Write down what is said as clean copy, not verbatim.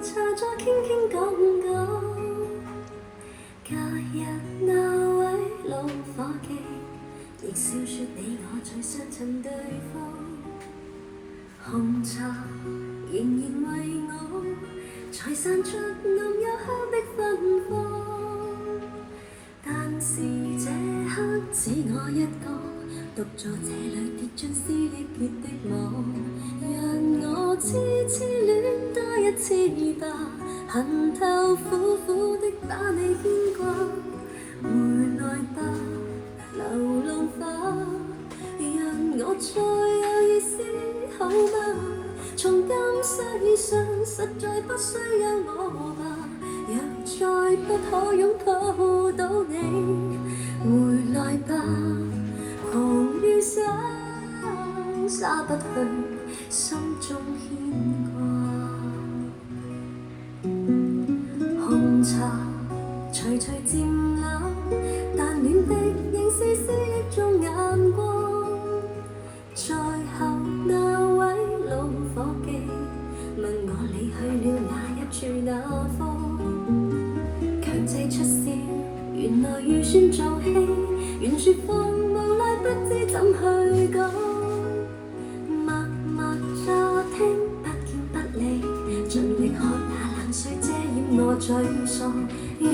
茶再傾傾講講。假日那位老伙計，亦笑說你我在相襯對方。紅茶仍然為我才散出濃幽香的芬芳。但是這刻只我一個，獨坐這裏跌進思憶結的網。讓我痴痴戀多一次吧，恨透苦苦的把你牽掛。回來吧，流浪花，讓我再有意思好嗎？從今世上實在不需要我吧，若再不可擁抱到你，回來吧，狂於想，灑不去心中牽掛。紅茶徐徐漸冷，但暖的仍是思憶中眼光。在後那位老伙計問我你去了哪一處哪方，強制出笑，原來預算做戲，原説謊無奈不知怎去講。默默乍聽不見不理，盡力看那冷水遮掩我沮喪。讓